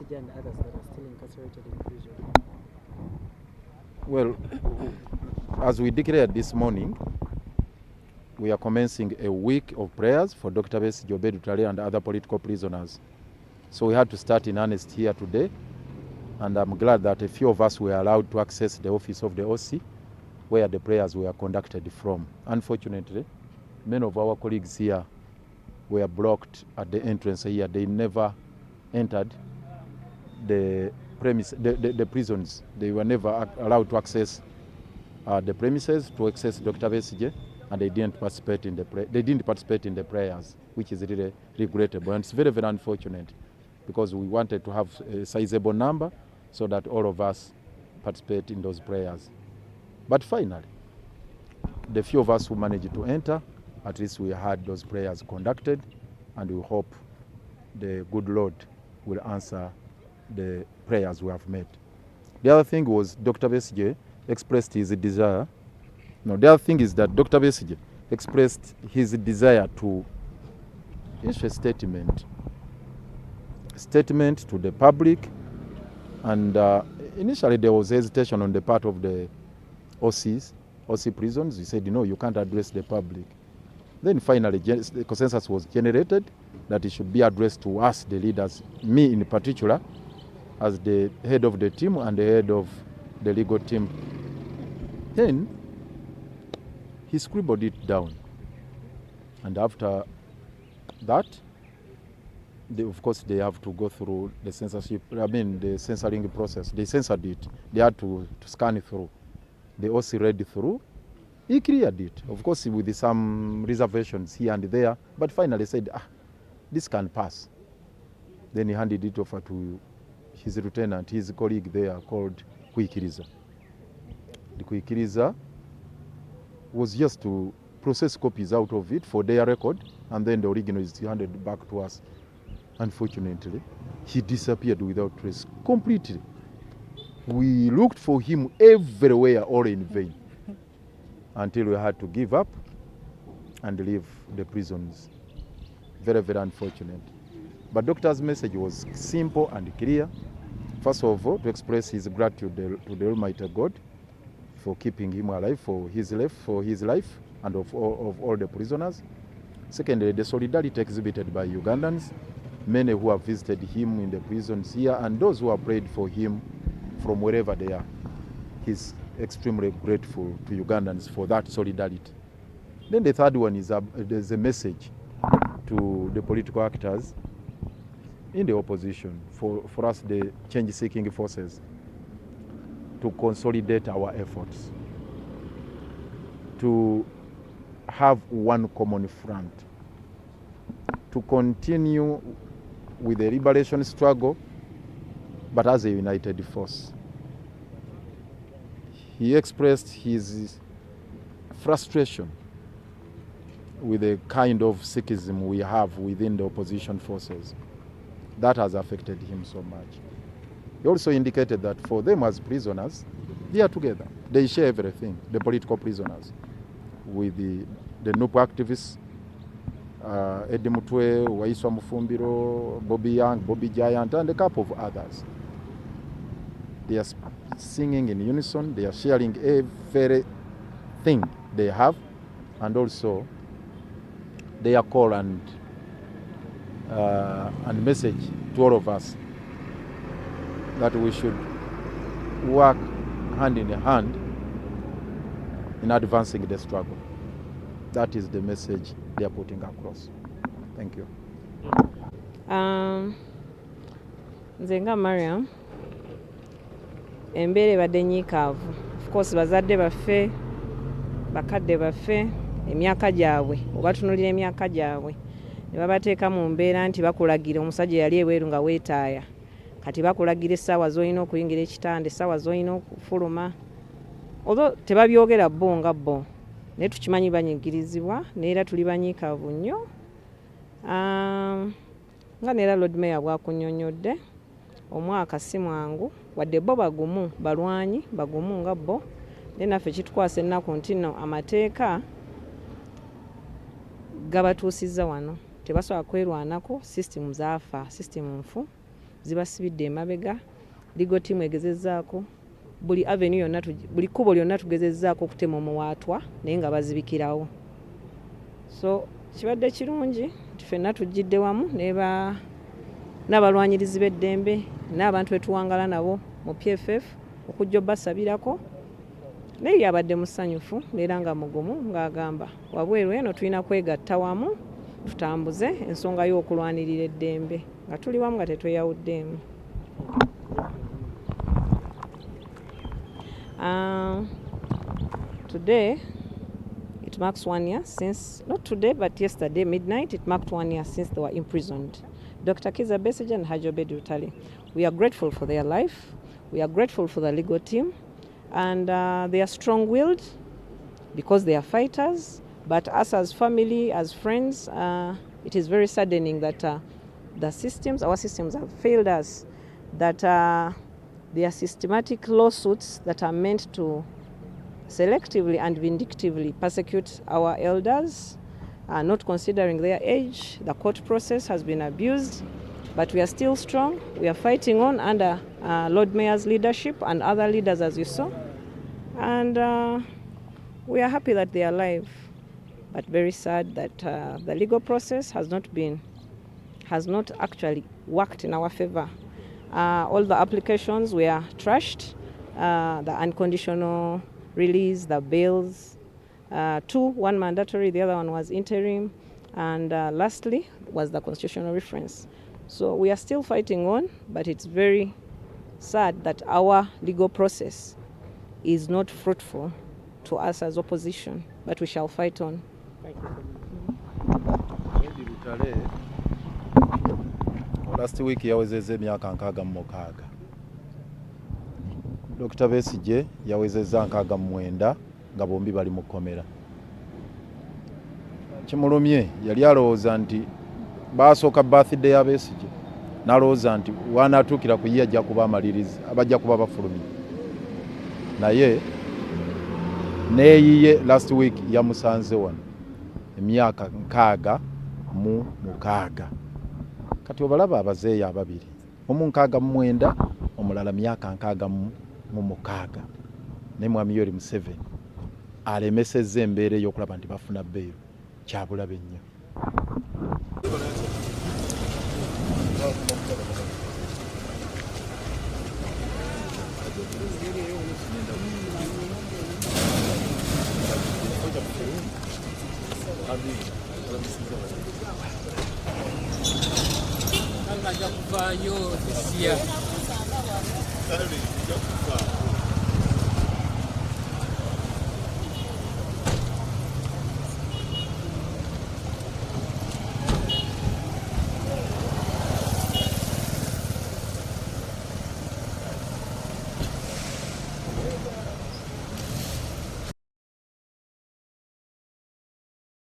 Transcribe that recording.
Besigye and others that are still incarcerated in prison? Well, as we declared this morning, we are commencing a week of prayers for Dr. Besigye, Obed Utale, and other political prisoners. So we had to start in earnest here today, and I'm glad that a few of us were allowed to access the office of the OC, where the prayers were conducted from. Unfortunately, many of our colleagues here were blocked at the entrance here. They never entered the prisons. They were never allowed to access the premises to access Dr. Besigye, and they didn't participate in the prayers, which is really regrettable, and it's very, very unfortunate, because we wanted to have a sizable number so that all of us participate in those prayers. But finally, the few of us who managed to enter, at least we had those prayers conducted, and we hope the good Lord will answer the prayers we have made. The other thing was Dr. Besigye expressed his desire. No, the other thing is that Dr. Besigye expressed his desire to issue a statement to the public, and initially there was hesitation on the part of the OC prisons. We said, you can't address the public. Then finally the consensus was generated that it should be addressed to us, the leaders, me in particular, as the head of the team and the head of the legal team. Then he scribbled it down, and after that, of course, they have to go through the the censoring process. They censored it. They had to scan it through. The OC read through. He cleared it, of course, with some reservations here and there, but finally said, this can pass. Then he handed it over to his lieutenant, his colleague there, called Kizza. The Kizza was just to process copies out of it for their record, and then the original is handed back to us. Unfortunately, he disappeared without trace completely. We looked for him everywhere, all in vain, until we had to give up and leave the prisons. Very, very unfortunate. But doctor's message was simple and clear. First of all, to express his gratitude to the Almighty God for keeping him alive, for his life, and of all the prisoners. Secondly, the solidarity exhibited by Ugandans, many who have visited him in the prisons here, and those who have prayed for him from wherever they are. He's extremely grateful to Ugandans for that solidarity. Then the third one is there's a message to the political actors in the opposition, for us, the change-seeking forces, to consolidate our efforts, to have one common front, to continue with the liberation struggle, but as a united force. He expressed his frustration with the kind of Sikhism we have within the opposition forces. That has affected him so much. He also indicated that for them as prisoners, they are together. They share everything, the political prisoners, with the NUP activists, Eddie Mutwe, Waiswa Mufumbiro, Bobby Young, Bobby Giant, and a couple of others. They are singing in unison. They are sharing everything they have, and also their call and message to all of us that we should work hand in hand in advancing the struggle. That is the message they are putting across. Thank you. Nzenga Mariam, embere badenyikavu. Of course, bazadde baffe, bakadde baffe, emyaka gyabwe, oba tunulira emyaka gyabwe. Ne babateeka mu mbeera nti bakulagira omusajja yali ebweru nga weetaaya. Kati bakulagira essaawa z'olina okuyingira ekitanda, essaawa z'olina okufuluma. Although tebabyogera bo nga bo, naye tukimanyi banyigirizibwa, neera tuli banyiikaavu nnyo. Nga neera Lord Mayor bwakunnyonnyodde, omwaka si mwangu, wadde bo bagumu, balwanyi bagumu nga bo, naye naffe kitukwasa ennaku nti nno amateeka gabatuusizza wano. Tebasobola kwerwanako, system zaafa, system nfu. zibasibidde emabega. Legal team egezezzaako buli avenue yonna buli kkubo lyonna tugezezzaako okutema omuwaatwa naye nga bazibikirawo. So kibadde kirungi nti ffenna tujjidde wamu n'abalwanyirizi b'eddembe n'abantu betuwangala nabo mu PFF okujja obbasabirako. Naye yabadde musanyufu era nga mugumu ng'agamba wabweru eno tulina kwegatta wamu tutambuze ensonga y'okulwanirira eddembe nga tuli wamu nga tetweyawuddeemu. Today it marks 1 year since, not today but yesterday midnight, it marked 1 year since they were imprisoned. Dr. Kizza Besigye and Hajobe Dutali. We are grateful for their life. We are grateful for the legal team. And they are strong-willed because they are fighters. But us as family, as friends, it is very saddening that our systems have failed us, that there are systematic lawsuits that are meant to selectively and vindictively persecute our elders, not considering their age. The court process has been abused, but we are still strong. We are fighting on under Lord Mayor's leadership and other leaders, as you saw. And we are happy that they are alive, but very sad that the legal process has not actually worked in our favor. All the applications were trashed, the unconditional release, the bails, one mandatory, the other one was interim, and lastly was the constitutional reference. So we are still fighting on, but it's very sad that our legal process is not fruitful to us as opposition, but we shall fight on. Thank you. Last week yawezezza emyaka 66. Dr. Besigye yawezezza 69 nga bombi bali mu kkomera. Kimulumye yali alowooza nti baasooka birthday ya Besigye n'alowooza nti wanaatuukira ku ye ajja kuba amalirizi abajja kuba bafulumye. Naye neeyiye last week yamusanze wano emyaka 66. Kati obalaba abazeeyi ababiri, omu 69, omulala myaka 66. Ne Mwami Yoweri Museveni alemesezza embeera ey'okulaba nti bafuna bbeeru. Kyabulabe nnyo. Najja kuvaayo